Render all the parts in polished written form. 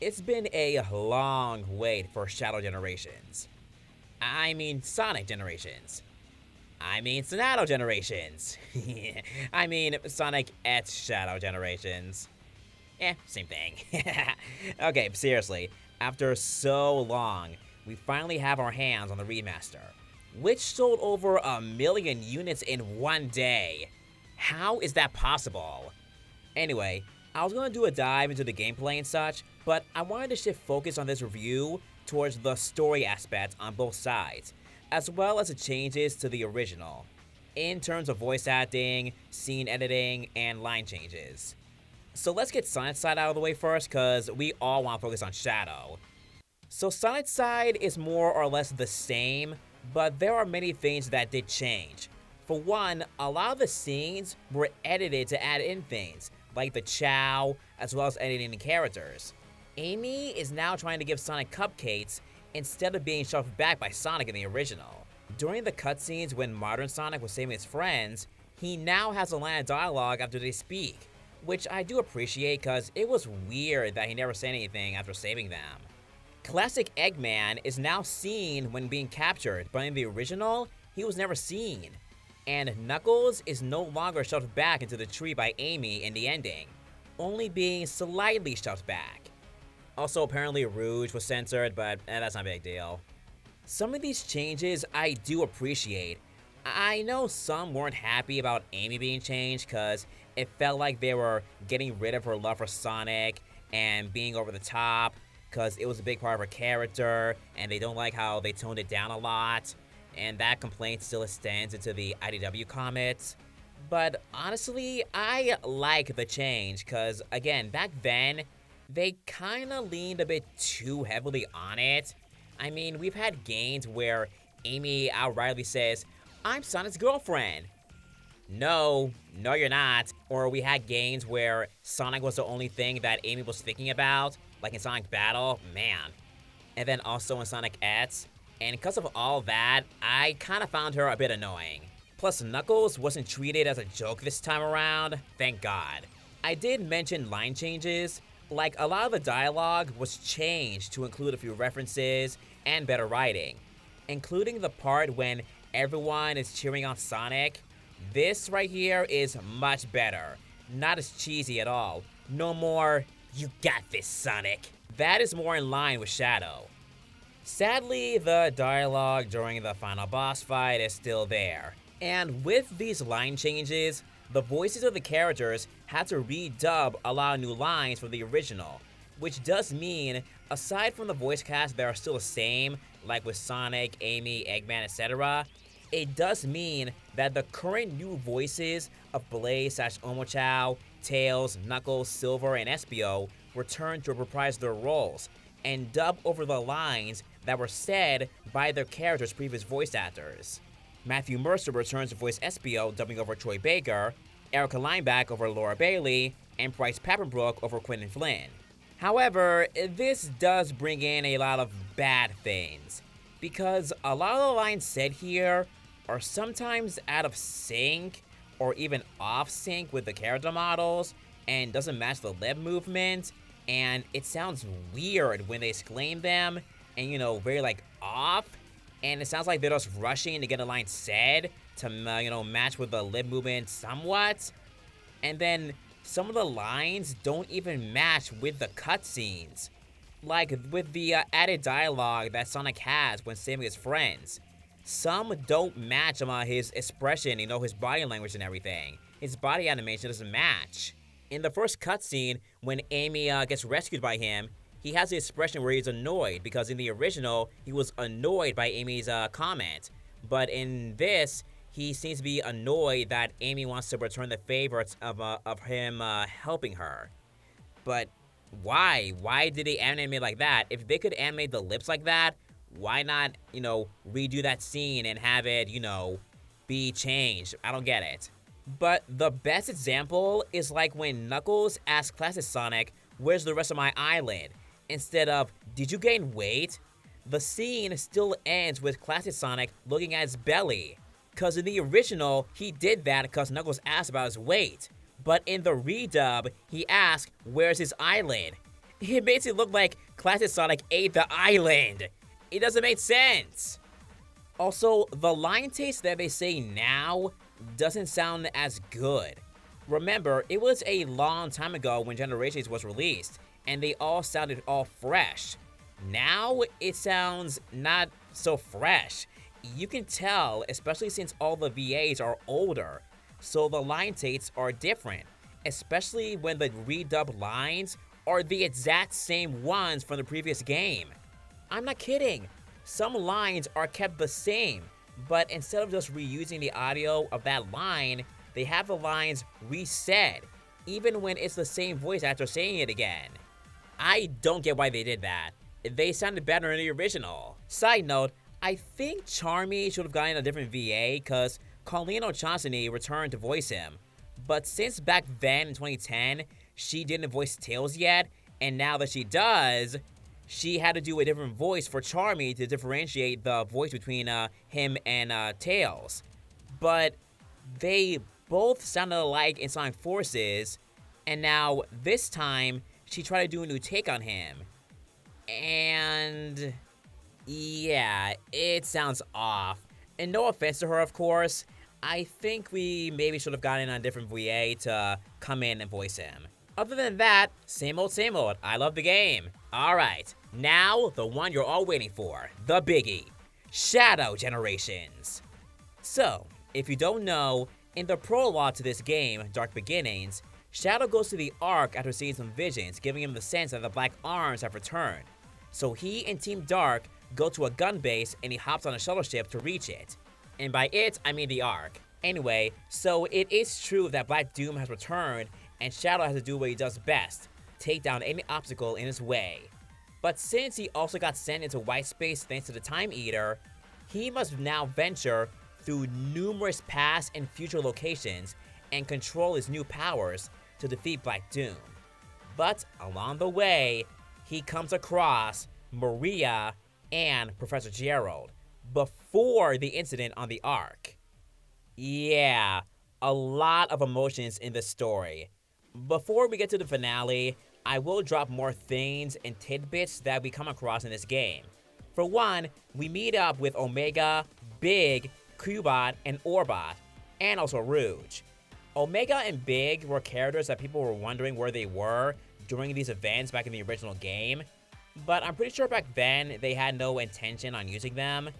it's been a long wait for Shadow Generations. I mean Sonic Generations. I mean Sonato Generations. I mean Sonic X Shadow Generations. Same thing. Okay, seriously, after so long, we finally have our hands on the remaster, which sold over 1,000,000 units in one day. How is that possible? Anyway, I was gonna do a dive into the gameplay and such, but I wanted to shift focus on this review towards the story aspect on both sides, as well as the changes to the original, in terms of voice acting, scene editing, and line changes. So let's get Sonic's side out of the way first, cause we all want to focus on Shadow. So Sonic's side is more or less the same, but there are many things that did change. For one, a lot of the scenes were edited to add in things, like the Chow, as well as editing the characters. Amy is now trying to give Sonic cupcakes instead of being shoved back by Sonic in the original. During the cutscenes when modern Sonic was saving his friends, he now has a line of dialogue after they speak, which I do appreciate because it was weird that he never said anything after saving them. Classic Eggman is now seen when being captured, but in the original, he was never seen. And Knuckles is no longer shoved back into the tree by Amy in the ending, only being slightly shoved back. Also, apparently Rouge was censored, but that's not a big deal. Some of these changes I do appreciate. I know some weren't happy about Amy being changed because it felt like they were getting rid of her love for Sonic and being over the top because it was a big part of her character and they don't like how they toned it down a lot. And that complaint still extends into the IDW comics. But honestly, I like the change because, again, back then, they kinda leaned a bit too heavily on it. I mean, we've had games where Amy outrightly says, "I'm Sonic's girlfriend." No, you're not. Or we had games where Sonic was the only thing that Amy was thinking about, like in Sonic Battle, man. And then also in Sonic X. And because of all that, I kinda found her a bit annoying. Plus, Knuckles wasn't treated as a joke this time around, thank God. I did mention line changes. Like, a lot of the dialogue was changed to include a few references and better writing, including the part when everyone is cheering on Sonic. This right here is much better. Not as cheesy at all. No more, "You got this, Sonic." That is more in line with Shadow. Sadly, the dialogue during the final boss fight is still there. And with these line changes, the voices of the characters had to redub a lot of new lines from the original, which does mean, aside from the voice cast that are still the same, like with Sonic, Amy, Eggman, etc., it does mean that the current new voices of Blaze/Omochao, Tails, Knuckles, Silver, and Espio return to reprise their roles and dub over the lines that were said by their characters' previous voice actors. Matthew Mercer returns to voice Espio, dubbing over Troy Baker, Erica Lineback over Laura Bailey, and Bryce Papenbrook over Quentin Flynn. However, this does bring in a lot of bad things, because a lot of the lines said here are sometimes out of sync or even off sync with the character models and doesn't match the lip movement, and it sounds weird when they exclaim them and, very off, and it sounds like they're just rushing to get a line said to, match with the lip movement somewhat. And then some of the lines don't even match with the cutscenes. Like with the added dialogue that Sonic has when saving his friends. Some don't match his expression, his body language and everything. His body animation doesn't match. In the first cutscene, when Amy gets rescued by him, he has the expression where he's annoyed, because in the original, he was annoyed by Amy's comment. But in this, he seems to be annoyed that Amy wants to return the favor of him helping her. But why? Why did they animate it like that? If they could animate the lips like that, why not, redo that scene and have it, be changed? I don't get it. But the best example is like when Knuckles asks Classic Sonic, "Where's the rest of my island?" Instead of, "Did you gain weight?" The scene still ends with Classic Sonic looking at his belly. Cause in the original, he did that because Knuckles asked about his weight. But in the redub, he asked, "Where's his island?" It makes it look like Classic Sonic ate the island. It doesn't make sense. Also, the line taste that they say now doesn't sound as good. Remember, it was a long time ago when Generations was released, and they all sounded all fresh. Now, it sounds not so fresh. You can tell, especially since all the VAs are older, so the line tastes are different, especially when the redubbed lines are the exact same ones from the previous game. I'm not kidding. Some lines are kept the same, but instead of just reusing the audio of that line, they have the lines reset, even when it's the same voice actor saying it again. I don't get why they did that. They sounded better in the original. Side note, I think Charmy should have gotten a different VA because Colleen O'Chauncey returned to voice him. But since back then in 2010, she didn't voice Tails yet, and now that she does, she had to do a different voice for Charmy to differentiate the voice between him and Tails. But they both sounded alike in Sonic Forces, and now this time she tried to do a new take on him. And yeah, it sounds off. And no offense to her, of course, I think we maybe should have gotten a different VA to come in and voice him. Other than that, same old, same old. I love the game. Alright, now the one you're all waiting for, the biggie, Shadow Generations. So, if you don't know, in the prologue to this game, Dark Beginnings, Shadow goes to the Ark after seeing some visions, giving him the sense that the Black Arms have returned. So he and Team Dark go to a gun base and he hops on a shuttle ship to reach it. And by it, I mean the Ark. Anyway, so it is true that Black Doom has returned and Shadow has to do what he does best, take down any obstacle in his way. But since he also got sent into white space thanks to the Time Eater, he must now venture through numerous past and future locations and control his new powers to defeat Black Doom. But along the way, he comes across Maria and Professor Gerald before the incident on the Ark. Yeah, a lot of emotions in this story. Before we get to the finale, I will drop more things and tidbits that we come across in this game. For one, we meet up with Omega, Big, Cubot, and Orbot, and also Rouge. Omega and Big were characters that people were wondering where they were during these events back in the original game, but I'm pretty sure back then they had no intention on using them.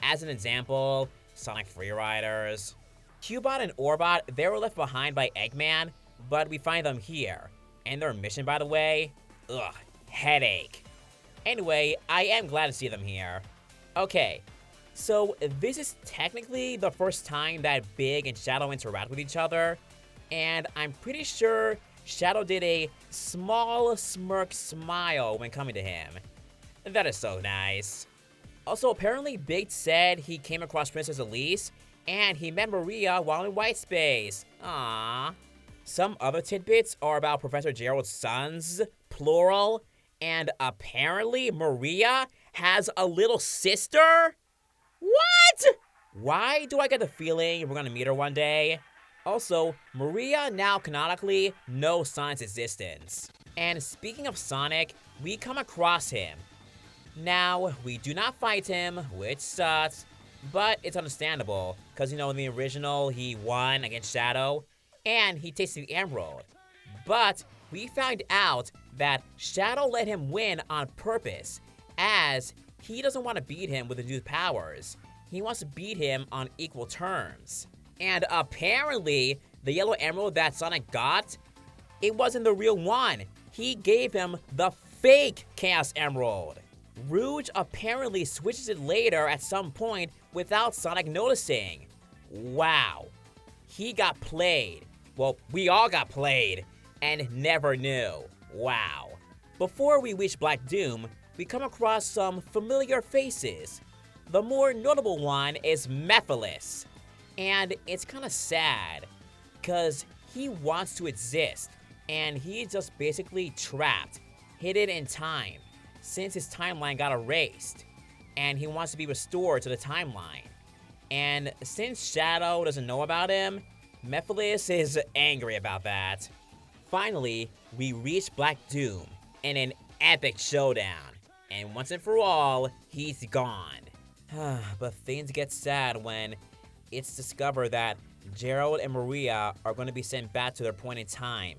As an example, Sonic Freeriders. Cubot and Orbot, they were left behind by Eggman, but we find them here. And their mission, by the way, ugh, headache. Anyway, I am glad to see them here. Okay, so this is technically the first time that Big and Shadow interact with each other, and I'm pretty sure Shadow did a small smirk smile when coming to him. That is so nice. Also, apparently Big said he came across Princess Elise, and he met Maria while in white space. Aww. Some other tidbits are about Professor Gerald's sons, plural, and apparently Maria has a little sister? What? Why do I get the feeling we're gonna meet her one day? Also, Maria now canonically knows Sonic's existence. And speaking of Sonic, we come across him. Now, we do not fight him, which sucks, but it's understandable, because, you know, in the original, he won against Shadow, and he tasted the emerald. But we find out that Shadow let him win on purpose, as he doesn't want to beat him with his new powers. He wants to beat him on equal terms. And apparently, the yellow emerald that Sonic got, it wasn't the real one. He gave him the fake Chaos Emerald. Rouge apparently switches it later at some point without Sonic noticing. Wow. He got played. Well, we all got played and never knew. Wow. Before we reach Black Doom, we come across some familiar faces. The more notable one is Mephiles. And it's kind of sad, because he wants to exist, and he's just basically trapped, hidden in time, since his timeline got erased, and he wants to be restored to the timeline. And since Shadow doesn't know about him, Mephiles is angry about that. Finally, we reach Black Doom in an epic showdown. And once and for all, he's gone. But things get sad when it's discovered that Gerald and Maria are going to be sent back to their point in time.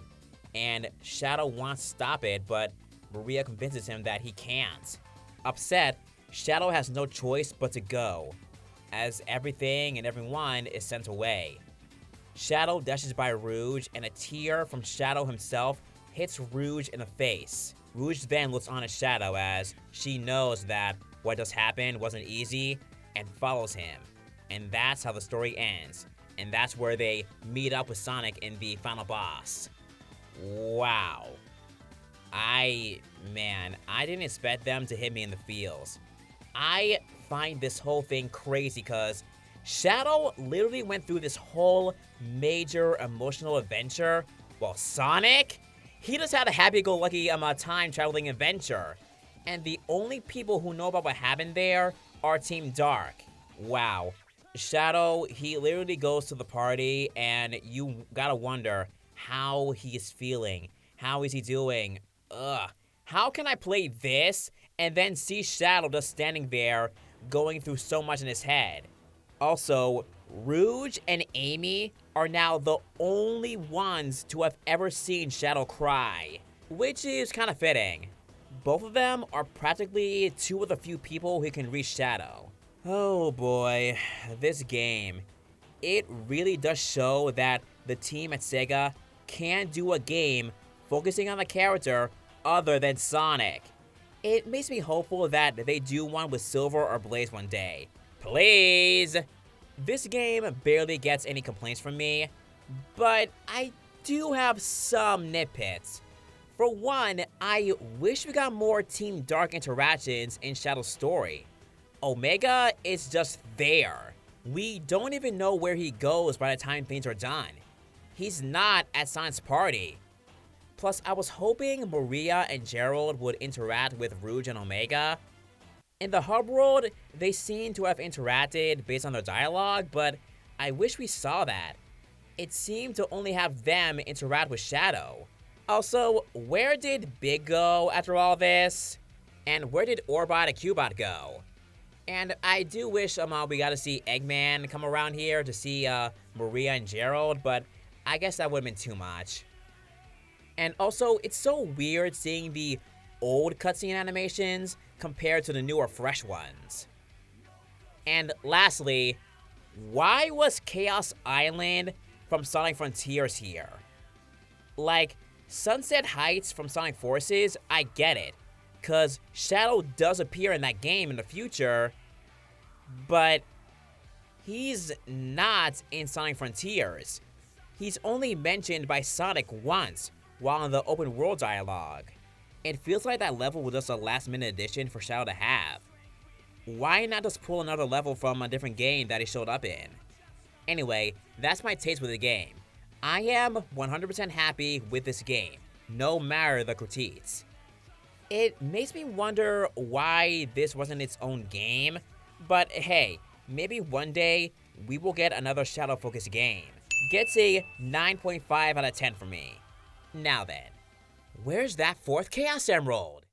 And Shadow wants to stop it, but Maria convinces him that he can't. Upset, Shadow has no choice but to go, as everything and everyone is sent away. Shadow dashes by Rouge, and a tear from Shadow himself hits Rouge in the face. Rouge then looks on at Shadow as she knows that what just happened wasn't easy and follows him. And that's how the story ends. And that's where they meet up with Sonic in the final boss. Wow. I didn't expect them to hit me in the feels. I find this whole thing crazy because Shadow literally went through this whole major emotional adventure, while Sonic, he just had a happy-go-lucky time-traveling adventure. And the only people who know about what happened there are Team Dark. Wow. Shadow, he literally goes to the party, and you gotta wonder how he is feeling. How is he doing? Ugh. How can I play this and then see Shadow just standing there going through so much in his head? Also, Rouge and Amy are now the only ones to have ever seen Shadow cry, which is kind of fitting. Both of them are practically two of the few people who can reach Shadow. Oh boy, this game. It really does show that the team at Sega can do a game focusing on a character other than Sonic. It makes me hopeful that they do one with Silver or Blaze one day. Please! This game barely gets any complaints from me, but I do have some nitpicks. For one, I wish we got more Team Dark interactions in Shadow's story. Omega is just there. We don't even know where he goes by the time things are done. He's not at Sonic's party. Plus, I was hoping Maria and Gerald would interact with Rouge and Omega. In the hub world, they seem to have interacted based on their dialogue, but I wish we saw that. It seemed to only have them interact with Shadow. Also, where did Big go after all this? And where did Orbot and Cubot go? And I do wish we got to see Eggman come around here to see Maria and Gerald, but I guess that would have been too much. And also, it's so weird seeing the old cutscene animations compared to the newer fresh ones. And lastly, why was Chaos Island from Sonic Frontiers here? Like, Sunset Heights from Sonic Forces, I get it, because Shadow does appear in that game in the future, but he's not in Sonic Frontiers. He's only mentioned by Sonic once, while in the open world dialogue. It feels like that level was just a last minute addition for Shadow to have. Why not just pull another level from a different game that he showed up in? Anyway, that's my taste with the game. I am 100% happy with this game, no matter the critiques. It makes me wonder why this wasn't its own game, but hey, maybe one day we will get another Shadow-focused game. Gets a 9.5 out of 10 from me. Now then, where's that fourth Chaos Emerald?